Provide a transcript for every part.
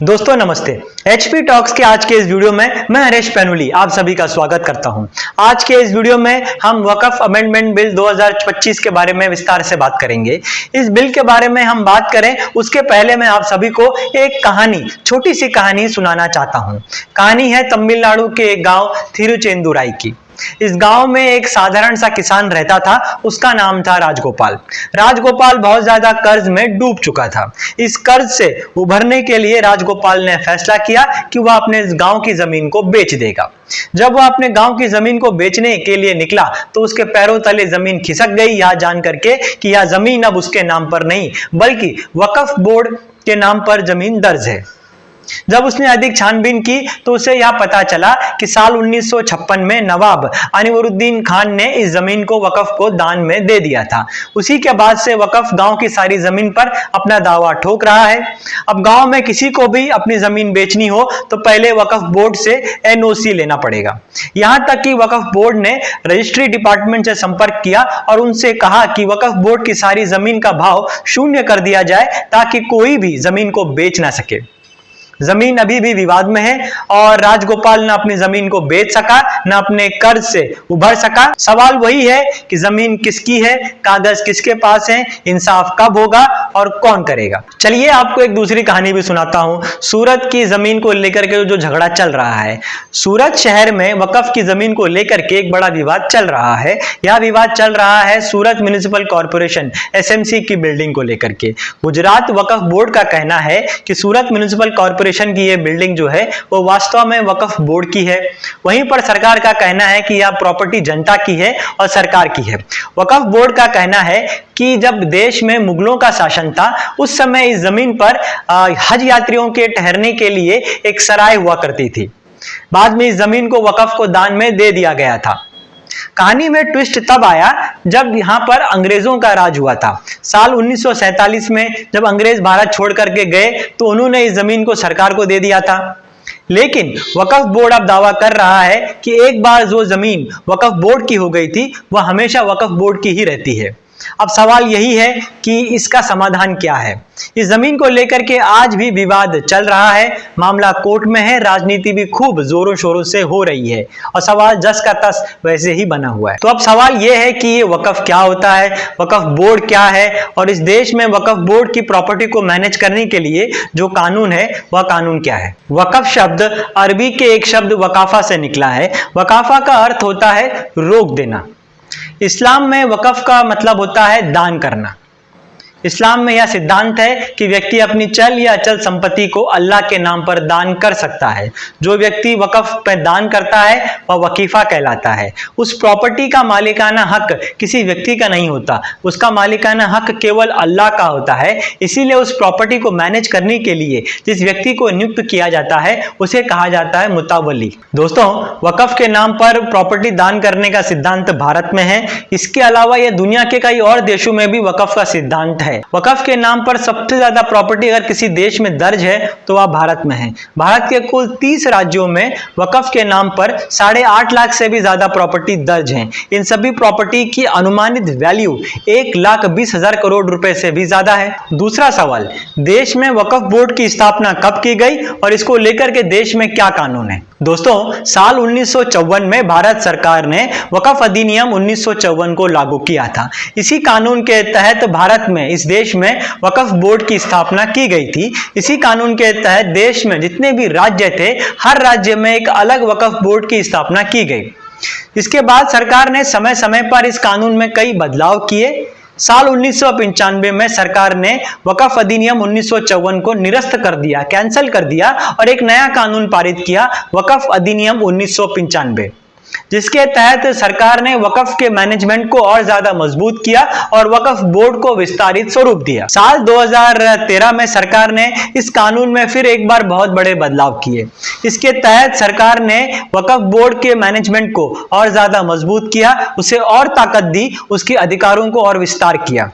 दोस्तों नमस्ते। HP talks के आज के इस वीडियो में मैं हरेश पैनुली आप सभी का स्वागत करता हूं। आज के इस वीडियो में हम वक्फ अमेंडमेंट बिल 2025 के बारे में विस्तार से बात करेंगे। इस बिल के बारे में हम बात करें उसके पहले मैं आप सभी को एक कहानी, छोटी सी कहानी सुनाना चाहता हूं। कहानी है तमिलनाडु के एक गांव थिरुचेंदुराई की। इस गांव में एक साधारण सा किसान रहता था। उसका नाम था राजगोपाल। राजगोपाल बहुत ज्यादा कर्ज में डूब चुका था। इस कर्ज से उभरने के लिए राजगोपाल ने फैसला किया कि वह अपने गांव की जमीन को बेच देगा। जब वह अपने गांव की जमीन को बेचने के लिए निकला तो उसके पैरों तले जमीन खिसक गई, यह जान करके कि यह जमीन अब उसके नाम पर नहीं बल्कि वक्फ बोर्ड के नाम पर जमीन दर्ज है। जब उसने अधिक छानबीन की तो उसे यह पता चला कि साल 1956 में नवाब अनिवरुद्दीन खान ने इस जमीन को वक्फ को दान में दे दिया था। उसी के बाद से वक्फ गांव की सारी जमीन पर अपना दावा ठोक रहा है। अब गांव में किसी को भी अपनी जमीन बेचनी हो तो पहले वक्फ बोर्ड से एनओसी लेना पड़ेगा। यहां तक कि वक्फ बोर्ड ने रजिस्ट्री डिपार्टमेंट से संपर्क किया और उनसे कहा कि वक्फ बोर्ड की सारी जमीन का भाव शून्य कर दिया जाए ताकि कोई भी जमीन को बेच ना सके। जमीन अभी भी विवाद में है और राजगोपाल न अपनी जमीन को बेच सका न अपने कर्ज से उभर सका। सवाल वही है कि जमीन किसकी है, कागज किसके पास है, इंसाफ कब होगा और कौन करेगा। चलिए आपको एक दूसरी कहानी भी सुनाता हूं। सूरत की जमीन को लेकर के जो झगड़ा चल रहा है, सूरत शहर में वक्फ की जमीन को लेकर के एक बड़ा विवाद चल रहा है। यह विवाद चल रहा है सूरत म्युनिसिपल कॉर्पोरेशन एसएमसी की बिल्डिंग को लेकर के। गुजरात वक्फ बोर्ड का कहना है कि सूरत म्युनिसिपल कॉर्पोरेशन की ये बिल्डिंग जो है वो वास्तव में वक्फ बोर्ड की है। वहीं पर सरकार का कहना है कि यह प्रॉपर्टी जनता की है और सरकार की है। वक्फ बोर्ड का कहना है कि जब देश में मुगलों का शासन था उस समय इस जमीन पर हज यात्रियों के ठहरने के लिए एक सराय हुआ करती थी। बाद में इस जमीन को वक्फ को दान में दे दिया गया था। कहानी में ट्विस्ट तब आया जब यहां पर अंग्रेजों का राज हुआ था। साल 1947 में जब अंग्रेज भारत छोड़ करके गए तो उन्होंने इस जमीन को सरकार को दे दिया था। लेकिन वक्फ बोर्ड अब दावा कर रहा है कि एक बार जो जमीन वक्फ बोर्ड की हो गई थी वह हमेशा वक्फ बोर्ड की ही रहती है। अब सवाल यही है कि इसका समाधान क्या है। इस जमीन को लेकर के आज भी विवाद चल रहा है, मामला कोर्ट में है, राजनीति भी खूब जोरों शोरों से हो रही है और सवाल जस का तस वैसे ही बना हुआ है। तो अब सवाल यह है कि ये वक्फ क्या होता है, वक्फ बोर्ड क्या है और इस देश में वक्फ बोर्ड की प्रॉपर्टी को मैनेज करने के लिए जो कानून है वह कानून क्या है। वक्फ शब्द अरबी के एक शब्द वकाफा से निकला है। वकाफा का अर्थ होता है रोक देना। इस्लाम में वक्फ का मतलब होता है दान करना। इस्लाम में यह सिद्धांत है कि व्यक्ति अपनी चल या अचल संपत्ति को अल्लाह के नाम पर दान कर सकता है। जो व्यक्ति वक्फ पर दान करता है वह वकीफा कहलाता है। उस प्रॉपर्टी का मालिकाना हक किसी व्यक्ति का नहीं होता, उसका मालिकाना हक केवल अल्लाह का होता है। इसीलिए उस प्रॉपर्टी को मैनेज करने के लिए जिस व्यक्ति को नियुक्त किया जाता है उसे कहा जाता है मुतावली। दोस्तों, वक्फ के नाम पर प्रॉपर्टी दान करने का सिद्धांत भारत में है। इसके अलावा यह दुनिया के कई और देशों में भी वक्फ का सिद्धांत है। वक्फ के नाम पर सबसे ज्यादा प्रॉपर्टी अगर किसी देश में दर्ज है तो वह भारत में है। भारत के कुल 30 राज्यों में वक्फ के नाम पर 8.5 लाख से भी ज्यादा प्रॉपर्टी दर्ज हैं। इन सभी प्रॉपर्टी की अनुमानित वैल्यू 1,20,000 करोड़ रुपए से भी ज्यादा है। दूसरा सवाल, देश में वक्फ बोर्ड की स्थापना कब की गई और इसको लेकर के देश में क्या कानून है। दोस्तों, साल 1954 में भारत सरकार ने वक्फ अधिनियम 1954 को लागू किया था। इसी कानून के तहत भारत में, इस देश में वक्फ बोर्ड की स्थापना की गई थी। इसी कानून के तहत देश में जितने भी राज्य थे हर राज्य में एक अलग वक्फ बोर्ड की स्थापना की गई। इसके बाद सरकार ने समय समय पर इस कानून में कई बदलाव किए। साल 1995 में सरकार ने वक्फ अधिनियम 1954 को निरस्त कर दिया, कैंसिल कर दिया और एक नया कानून पारित किया, वक्फ अधिनियम 1995, जिसके तहत सरकार ने वक्फ के मैनेजमेंट को और ज्यादा मजबूत किया और वक्फ बोर्ड को विस्तारित स्वरूप दिया। साल 2013 में सरकार ने इस कानून में फिर एक बार बहुत बड़े बदलाव किए। इसके तहत सरकार ने वक्फ बोर्ड के मैनेजमेंट को और ज्यादा मजबूत किया, उसे और ताकत दी, उसके अधिकारों को और विस्तार किया।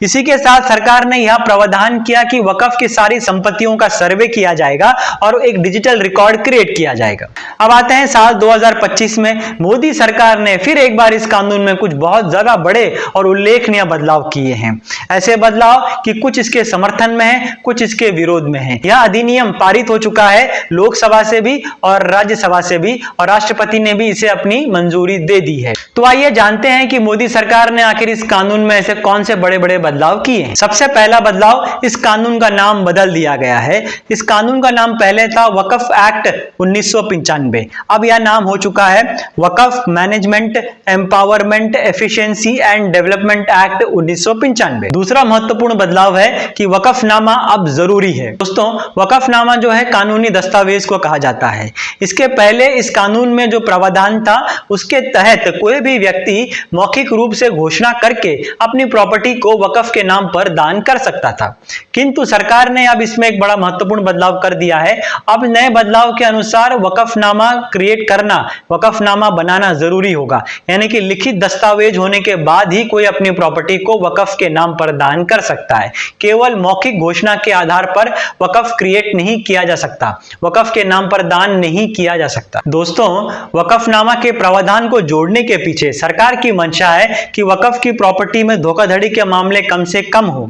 इसी के साथ सरकार ने यह प्रावधान किया कि वक्फ की सारी संपत्तियों का सर्वे किया जाएगा और एक डिजिटल रिकॉर्ड क्रिएट किया जाएगा। अब आते हैं साल 2025 में। मोदी सरकार ने फिर एक बार इस कानून में कुछ बहुत ज्यादा बड़े और उल्लेखनीय बदलाव किए हैं। ऐसे बदलाव कि कुछ इसके समर्थन में है, कुछ इसके विरोध में है। यह अधिनियम पारित हो चुका है लोकसभा से भी और राज्यसभा से भी, और राष्ट्रपति ने भी इसे अपनी मंजूरी दे दी है। तो आइए जानते हैं कि मोदी सरकार ने आखिर इस कानून में ऐसे कौन से बड़े बड़े बदलाव किए हैं। सबसे पहला बदलाव, इस कानून का नाम बदल दिया गया है। इस कानून का नाम पहले था वक्फ एक्ट 1995, अब यह नाम हो चुका है Waqf management empowerment efficiency and development act 1995। दूसरा महत्वपूर्ण बदलाव है कि वक्फनामा अब जरूरी है। दोस्तों, वक्फनामा जो है कानूनी दस्तावेज को कहा जाता है। इसके पहले इस कानून में जो प्रावधान था उसके तहत कोई भी व्यक्ति मौखिक रूप से घोषणा करके अपनी प्रॉपर्टी को वक्फ के नाम पर दान कर सकता था, किंतु सरकार ने अब इसमें एक बड़ा महत्वपूर्ण बदलाव कर दिया है। अब नए बदलाव के अनुसार वक्फनामा क्रिएट करना, वक्फनामा बनाना जरूरी होगा, यानी कि लिखित दस्तावेज होने के बाद ही कोई अपनी प्रॉपर्टी को वक्फ के नाम पर दान कर सकता है। केवल मौखिक घोषणा के आधार पर वक्फ क्रिएट नहीं किया जा सकता, वक्फ के नाम पर दान नहीं किया जा सकता। दोस्तों, वक्फनामा के प्रावधान को जोड़ने के पीछे सरकार की मंशा है कि वक्फ की प्रॉपर्टी में धोखाधड़ी के मामले कम से कम हो।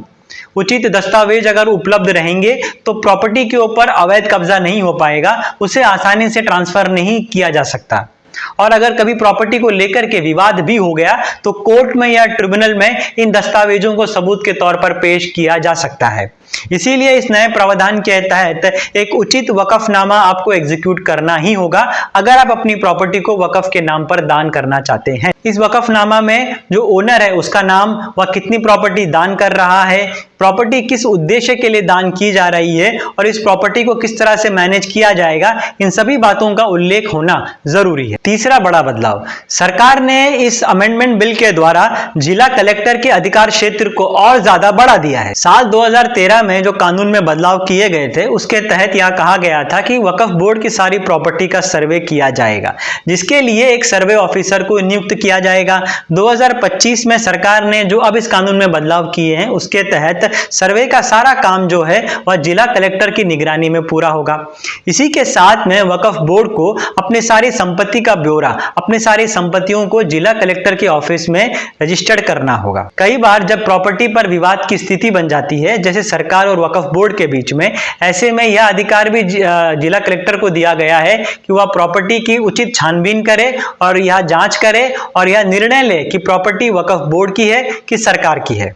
उचित दस्तावेज अगर उपलब्ध रहेंगे तो प्रॉपर्टी के ऊपर अवैध कब्जा नहीं हो पाएगा, उसे आसानी से ट्रांसफर नहीं किया जा सकता। और अगर कभी प्रॉपर्टी को लेकर के विवाद भी हो गया तो कोर्ट में या ट्रिब्यूनल में इन दस्तावेजों को सबूत के तौर पर पेश किया जा सकता है। इसीलिए इस नए प्रावधान के तहत एक उचित वक्फनामा आपको एग्जीक्यूट करना ही होगा अगर आप अपनी प्रॉपर्टी को वक्फ के नाम पर दान करना चाहते हैं। इस वक्फनामा में जो ओनर है उसका नाम, वह कितनी प्रॉपर्टी दान कर रहा है, प्रॉपर्टी किस उद्देश्य के लिए दान की जा रही है और इस प्रॉपर्टी को किस तरह से मैनेज किया जाएगा, इन सभी बातों का उल्लेख होना जरूरी है। तीसरा बड़ा बदलाव, सरकार ने इस अमेंडमेंट बिल के द्वारा जिला कलेक्टर के अधिकार क्षेत्र को और ज्यादा बढ़ा दिया है। साल 2013 में जो कानून में बदलाव किए गए थे उसके तहत यह कहा गया था कि वक्फ बोर्ड की सारी प्रॉपर्टी का सर्वे किया जाएगा, जिसके लिए एक सर्वे ऑफिसर को नियुक्त किया जाएगा। 2025 में सरकार ने जो अब इस कानून में बदलाव किए हैं उसके तहत सर्वे का सारा काम जो है वह जिला कलेक्टर की निगरानी में पूरा होगा। इसी के साथ में वक्फ बोर्ड को अपने सारी संपत्ति का ब्यौरा, अपने सारी संपत्तियों को जिला कलेक्टर के ऑफिस में रजिस्टर्ड करना होगा। कई बार जब प्रॉपर्टी पर विवाद की स्थिति बन जाती है, जैसे सरकार और वक्फ बोर्ड के बीच में, ऐसे में यह अधिकार भी जिला कलेक्टर को दिया गया है कि वह प्रॉपर्टी की उचित छानबीन करे और यह जांच करे और यह निर्णय ले कि प्रॉपर्टी वक्फ बोर्ड की है कि सरकार की है।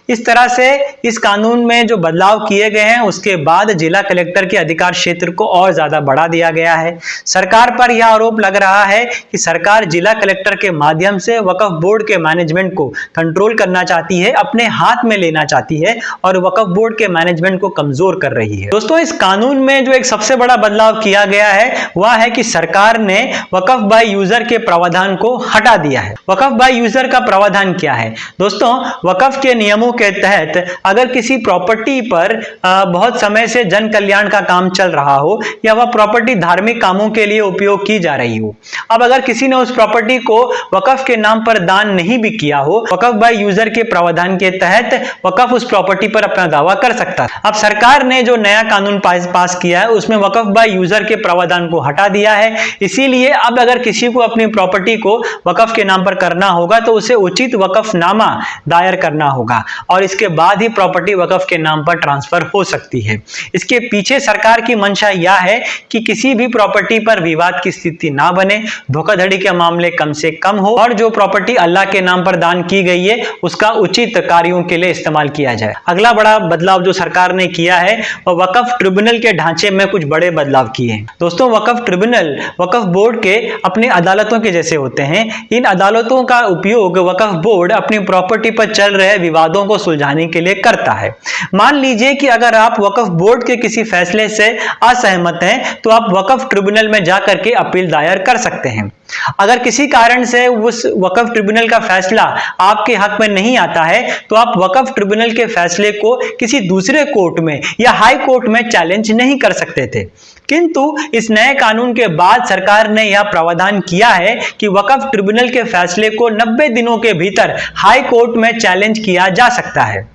इस तरह से इस कानून में जो बदलाव किए गए हैं उसके बाद जिला कलेक्टर के अधिकार क्षेत्र को और ज्यादा बढ़ा दिया गया है। सरकार पर यह आरोप लग रहा है कि सरकार जिला कलेक्टर के माध्यम से वक्फ बोर्ड के मैनेजमेंट को कंट्रोल करना चाहती है, अपने हाथ में लेना चाहती है और वक्फ बोर्ड के मैनेजमेंट को कमजोर कर रही है। दोस्तों, इस कानून में जो एक सबसे बड़ा बदलाव किया गया है वह है कि सरकार ने वक्फ बाय यूजर के प्रावधान को हटा दिया है। वक्फ बाय यूजर का प्रावधान क्या है? दोस्तों, वक्फ के नियमों के तहत अगर किसी प्रॉपर्टी पर बहुत समय से जन कल्याण का काम चल रहा हो या वह प्रॉपर्टी धार्मिक कामों के लिए उपयोग की जा रही हो, अब अगर किसी ने उस प्रॉपर्टी को वक्फ के नाम पर दान नहीं भी किया हो, वक्फ बाय यूजर के प्रावधान के तहत वक्फ उस प्रॉपर्टी पर अपना दावा कर सकता है। अब सरकार ने जो नया कानून पास किया है उसमें वक्फ बाय यूजर के प्रावधान को हटा दिया है। इसीलिए अब अगर किसी को अपनी प्रॉपर्टी को वक्फ के नाम पर करना होगा तो उसे उचित वक्फनामा दायर करना होगा और इसके बाद ही प्रॉपर्टी वक्फ के नाम पर ट्रांसफर हो सकती है। इसके पीछे सरकार की मंशा यह है कि किसी भी प्रॉपर्टी पर विवाद की स्थिति ना बने, धोखाधड़ी के मामले कम से कम हो और जो प्रॉपर्टी अल्लाह के नाम पर दान की गई है उसका उचित कार्यों के लिए इस्तेमाल किया जाए। अगला बड़ा बदलाव जो सरकार ने किया है वह वक्फ ट्रिब्यूनल के ढांचे में कुछ बड़े बदलाव किए हैं। दोस्तों, वक्फ ट्रिब्यूनल वक्फ बोर्ड के अपनी अदालतों के जैसे होते हैं। इन अदालतों का उपयोग वक्फ बोर्ड अपनी प्रॉपर्टी पर चल रहे विवादों को सुलझाने के लिए करता है। मान लीजिए कि अगर आप वक्फ बोर्ड के किसी फैसले से असहमत हैं तो आप वक्फ ट्रिब्यूनल में जाकर के अपील दायर कर सकते हैं। अगर किसी कारण से उस वक्फ ट्रिब्यूनल का फैसला आपके हक में नहीं आता है तो आप वक्फ ट्रिब्यूनल के फैसले को किसी दूसरे कोर्ट में या हाई कोर्ट में चैलेंज नहीं कर सकते थे। किंतु इस नए कानून के बाद सरकार ने यह प्रावधान किया है कि वक्फ ट्रिब्यूनल के फैसले को 90 दिनों के भीतर हाई कोर्ट में चैलेंज किया जा सकता है।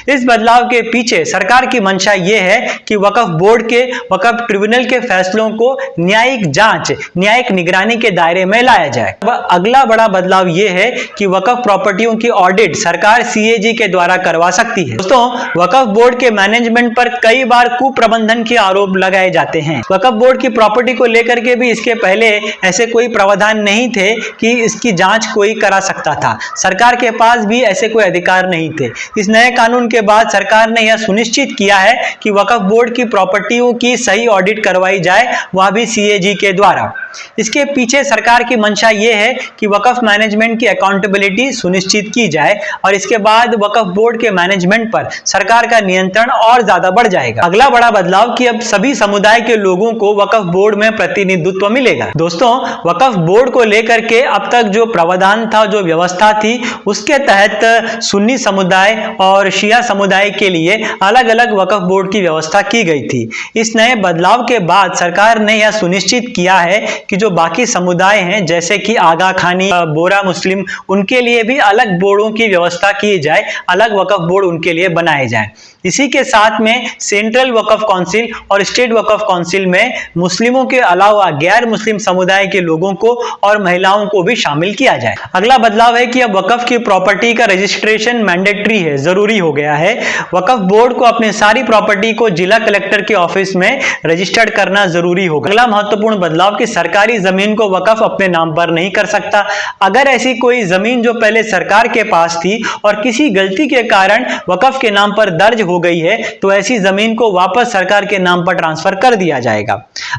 इस बदलाव के पीछे सरकार की मंशा यह है कि वक्फ बोर्ड के वक्फ ट्रिब्यूनल के फैसलों को न्यायिक जांच, न्यायिक निगरानी के दायरे में लाया जाए। अगला बड़ा बदलाव यह है कि वक्फ प्रॉपर्टियों की ऑडिट सरकार सीएजी के द्वारा करवा सकती है। दोस्तों, वक्फ बोर्ड के मैनेजमेंट पर कई बार कुप्रबंधन के आरोप लगाए जाते हैं। वक्फ बोर्ड की प्रॉपर्टी को लेकर के भी इसके पहले ऐसे कोई प्रावधान नहीं थे कि इसकी जांच कोई करा सकता था। सरकार के पास भी ऐसे कोई अधिकार नहीं थे। इस नए कानून के बाद सरकार ने यह सुनिश्चित किया है कि वक्फ बोर्ड की प्रॉपर्टियों की सही ऑडिट करवाई जाए, वह भी सीएजी के द्वारा। इसके पीछे सरकार की मंशा यह है कि वक्फ मैनेजमेंट की अकाउंटेबिलिटी सुनिश्चित की जाए और इसके बाद वक्फ बोर्ड के मैनेजमेंट पर सरकार का नियंत्रण और ज्यादा बढ़ जाएगा। अगला बड़ा बदलाव कि अब सभी समुदाय के लोगों को वक्फ बोर्ड में प्रतिनिधित्व मिलेगा। दोस्तों, वक्फ बोर्ड को लेकर के अब तक जो प्रावधान था, जो व्यवस्था थी, उसके तहत सुन्नी समुदाय और शिया समुदाय के लिए अलग अलग वक्फ बोर्ड की व्यवस्था की गई थी। इस नए बदलाव के बाद सरकार ने यह सुनिश्चित किया है कि जो बाकी समुदाय हैं, जैसे कि आगा खानी, बोरा मुस्लिम, उनके लिए भी अलग बोर्डों की व्यवस्था की जाए, अलग वक्फ बोर्ड उनके लिए बनाए जाए। इसी के साथ में सेंट्रल वक्फ काउंसिल और स्टेट वक्फ काउंसिल में मुस्लिमों के अलावा गैर मुस्लिम समुदाय के लोगों को और महिलाओं को भी शामिल किया जाए। अगला बदलाव है कि अब वक्फ की प्रॉपर्टी का रजिस्ट्रेशन मैंडेटरी है, जरूरी हो गया है। वक्फ बोर्ड को अपनी सारी प्रॉपर्टी को जिला कलेक्टर के ऑफिस में रजिस्टर्ड करना जरूरी होगा। अगला महत्वपूर्ण बदलाव कि सरकारी जमीन को वक्फ अपने नाम पर नहीं कर सकता। अगर ऐसी कोई जमीन जो पहले सरकार के पास थी और किसी गलती के कारण वक्फ के नाम पर दर्ज हो गई है, तो ऐसी जमीन को वापस सरकार के नाम पर ट्रांसफर कर दिया जाएगा।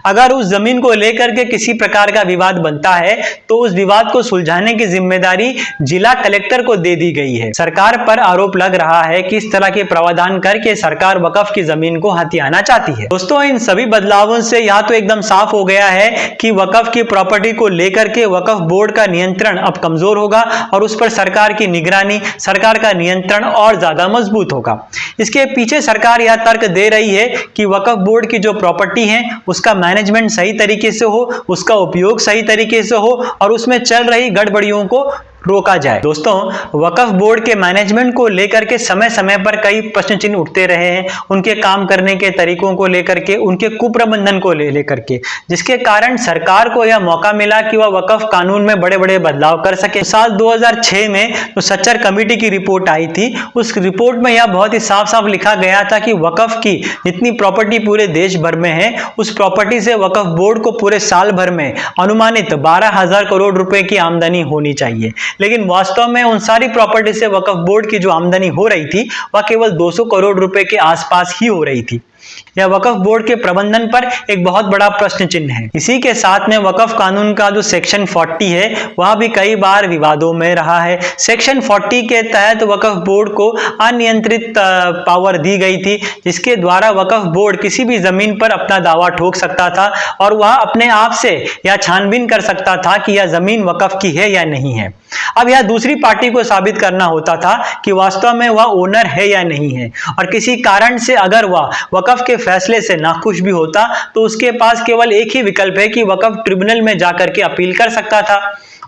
अगर उस जमीन को लेकर के किसी प्रकार का विवाद बनता है तो उस विवाद को सुलझाने की जिम्मेदारी जिला कलेक्टर को दे दी गई है। सरकार पर आरोप लग रहा है कि इस तरह के प्रावधान करके सरकार वक्फ की जमीन को हथियाना चाहती है। दोस्तों, इन सभी बदलावों से यह तो एकदम साफ हो गया है कि वक्फ की प्रॉपर्टी को लेकर के वक्फ बोर्ड का नियंत्रण अब कमजोर होगा और उस पर सरकार की निगरानी, सरकार का नियंत्रण और ज्यादा मजबूत होगा। इसके पीछे सरकार यह तर्क दे रही है कि वक्फ बोर्ड की जो प्रॉपर्टी है उसका मैनेजमेंट सही तरीके से हो, उसका उपयोग सही तरीके से हो और उसमें चल रही गड़बड़ियों को रोका जाए। दोस्तों, वक्फ बोर्ड के मैनेजमेंट को लेकर के समय समय पर कई प्रश्न चिन्ह उठते रहे हैं, उनके काम करने के तरीकों को लेकर के, उनके कुप्रबंधन को लेकर के, जिसके कारण सरकार को यह मौका मिला कि वह वक्फ कानून में बड़े बड़े बदलाव कर सके। साल 2006 में जो सच्चर कमेटी की रिपोर्ट आई थी, उस रिपोर्ट में यह बहुत ही साफ साफ लिखा गया था कि वक्फ की जितनी प्रॉपर्टी पूरे देश भर में है, उस प्रॉपर्टी से वक्फ बोर्ड को पूरे साल भर में अनुमानित 12,000 करोड़ रुपए की आमदनी होनी चाहिए। लेकिन वास्तव में उन सारी प्रॉपर्टी से वक्फ बोर्ड की जो आमदनी हो रही थी वह केवल 200 करोड़ रुपए के आसपास ही हो रही थी। यह वक्फ बोर्ड के प्रबंधन पर एक बहुत बड़ा प्रश्न चिन्ह है। इसी के साथ में वक्फ कानून का जो सेक्शन 40 है वह भी कई बार विवादों में रहा है। सेक्शन 40 के तहत वक्फ बोर्ड को अनियंत्रित पावर दी गई थी, जिसके द्वारा वक्फ बोर्ड किसी भी जमीन पर अपना दावा ठोक सकता था और वह अपने आप से यह छानबीन कर सकता था कि यह जमीन वक्फ की है या नहीं है। अब यह दूसरी पार्टी को साबित करना होता था कि वास्तव में वह ओनर है या नहीं है, और किसी कारण से अगर वह वक्फ के फैसले से नाखुश भी होता तो उसके पास केवल एक ही विकल्प है कि वक्फ ट्रिब्यूनल में जाकर के अपील कर सकता था।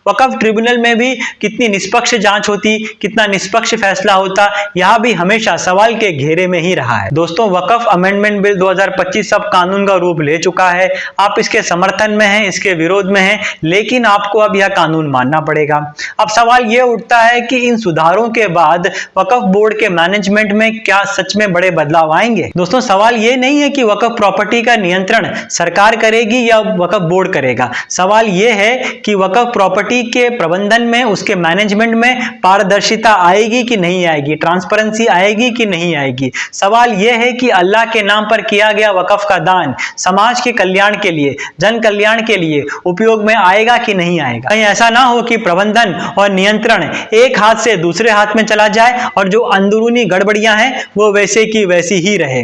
वक्फ ट्रिब्यूनल में भी कितनी निष्पक्ष जांच होती, कितना निष्पक्ष फैसला होता, यह भी हमेशा सवाल के घेरे में ही रहा है। दोस्तों, वक्फ अमेंडमेंट बिल 2025 अब कानून का रूप ले चुका है। आप इसके समर्थन में हैं, इसके विरोध में हैं, लेकिन आपको अब यह कानून मानना पड़ेगा। अब सवाल यह उठता है कि इन सुधारों के बाद वक्फ बोर्ड के मैनेजमेंट में क्या सच में बड़े बदलाव आएंगे? दोस्तों, सवाल यह नहीं है कि वक्फ प्रॉपर्टी का नियंत्रण सरकार करेगी या वक्फ बोर्ड करेगा। सवाल यह है कि वक्फ प्रॉपर्टी के प्रबंधन में, उसके मैनेजमेंट में पारदर्शिता आएगी कि नहीं आएगी, ट्रांसपेरेंसी आएगी कि नहीं आएगी। सवाल यह है कि अल्लाह के नाम पर किया गया वक्फ का दान समाज के कल्याण के लिए, जन कल्याण के लिए उपयोग में आएगा कि नहीं आएगा। कहीं ऐसा ना हो कि प्रबंधन और नियंत्रण एक हाथ से दूसरे हाथ में चला जाए और जो अंदरूनी गड़बड़ियां हैं वो वैसे की वैसी ही रहे।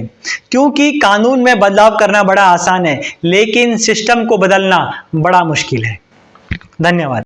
क्योंकि कानून में बदलाव करना बड़ा आसान है, लेकिन सिस्टम को बदलना बड़ा मुश्किल है। धन्यवाद।